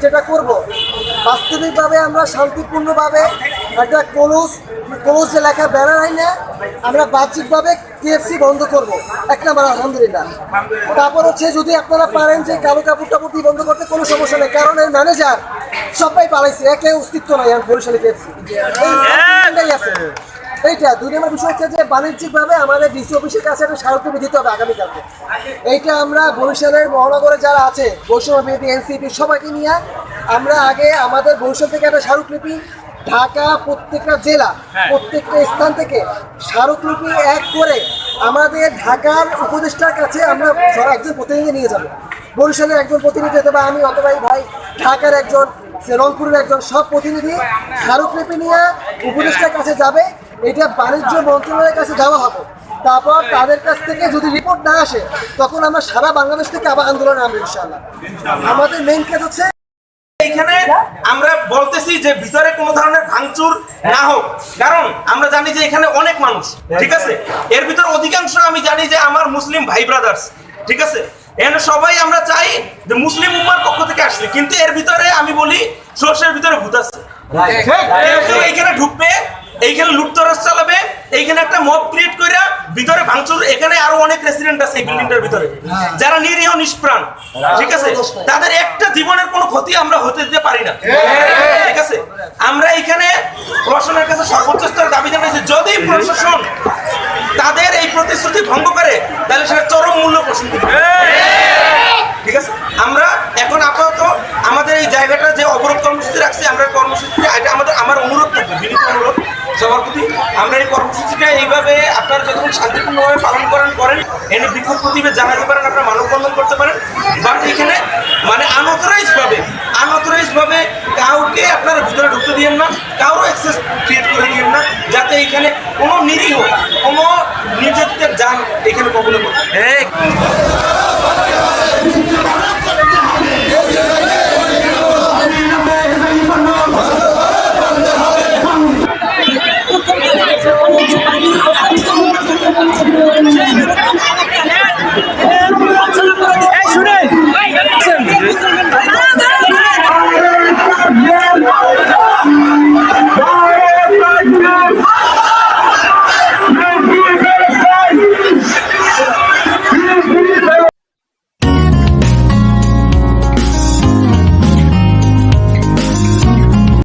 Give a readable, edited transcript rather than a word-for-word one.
যেটা করব বাস্তবিকভাবে আমরা শান্তিপূর্ণভাবে একটা কলুস লেখা ব্যানার আইনে আমরা বাহ্যিকভাবে কেএফসি বন্ধ করব এক নাম্বার আলহামদুলিল্লাহ। তারপর হচ্ছে যদি আপনারা পারেন যে কালো কাপড় টাপড় দিয়ে বন্ধ করতে কোনো সমস্যা নেই, কারণ এর ম্যানেজার সবাই পালাইছে, একে অস্তিত্ব নাই বরিশালে কেএফসি আছে। এইটা 2 নম্বর বিষয় হচ্ছে যে বাণিজ্যিকভাবে আমাদের ডিসি অফিসের কাছে একটা স্মারকলিপি দিতে হবে আগামীকালকে। এইটা আমরা বরিশালের মহানগরে যারা আছে বৈষম্য বিরোধী এনসিপি সবাইকে নিয়ে আমরা আগে আমাদের বরিশাল থেকে একটা স্মারকলিপি, ঢাকা প্রত্যেকটা জেলা প্রত্যেকটা স্থান থেকে স্মারকলিপি এক করে আমাদের ঢাকার উপদেষ্টার কাছে আমরা একজন প্রতিনিধি নিয়ে যাব। বরিশালের একজন প্রতিনিধি অথবা আমি অথবা ভাই ঢাকার একজন, রংপুরের একজন, সব প্রতিনিধি স্মারকলিপি নিয়ে উপদেষ্টার কাছে যাবে। এটা বাণিজ্য মন্ত্রণালয়ের কাছে দেওয়া হবে। তারপর তাদের কাছ থেকে যদি রিপোর্ট না আসে তখন আমরা সারা বাংলাদেশ থেকে আবার আন্দোলনে নামবো ইনশাআল্লাহ। আমাদের মেইন কাজ হচ্ছে এইখানে আমরা বলতেছি যে ভিতরে কোনো ধরনের ভাঙচুর না হোক, কারণ আমরা জানি যে এখানে অনেক মানুষ, ঠিক আছে, এর ভিতরে অধিকাংশ আমি জানি যে আমার মুসলিম ভাই ব্রাদার্স, ঠিক আছে, এখানে সবাই আমরা চাই যে মুসলিম উম্মার পক্ষ থেকে আসছে, কিন্তু এর ভিতরে আমি বলি সর্ষের ভিতরে ভূত আছে। এইখানে ঢুকবে, এইখানে লুটতরাজ চালাবে, এইখানে একটা মব ক্রিয়েট করে ভিতরে ভাঙচুর। এখানে আরো অনেক রেসিডেন্ট আছে এই বিল্ডিংটার ভিতরে যারা নিরীহ নিষ্প্রাণ, ঠিক আছে, তাদের একটা জীবনের কোনো ক্ষতি আমরা হতে দিতে পারি না, ঠিক আছে। আমরা এইখানে প্রশাসনের কাছে সর্বোচ্চ স্তরে দাবি জানাইছি, যদি প্রশাসন তাদের এই প্রতিশ্রুতি ভঙ্গ করে তাহলে সেটা চরম মূল্য পোষণ করবে, ঠিক আছে। আমরা এখন আপাতত আমাদের এই জায়গাটা যে অবরোধ কর্মসূচি রাখছি, আমরা কর্মসূচিটা এটা আমার অনুরোধ থাকবে, বিনীত অনুরোধ সবার প্রতি, আমরা এই কর্মসূচিটা এইভাবে আপনারা যতক্ষণ শান্তিপূর্ণভাবে পালন করেন এনে বিক্ষোভ প্রতিভে জানাতে পারেন, আপনারা মানববন্ধন করতে পারেন, বাট এখানে মানে আনঅথরাইজড ভাবে কাউকে আপনারা ভিতরে ঢুকতে দিয়েন না, কারো অ্যাক্সেস ক্রিয়েট করে দিয়েন না, যাতে এখানে কোনো নিরীহ কোনো নির্যাতিতের যান এখানে কখনো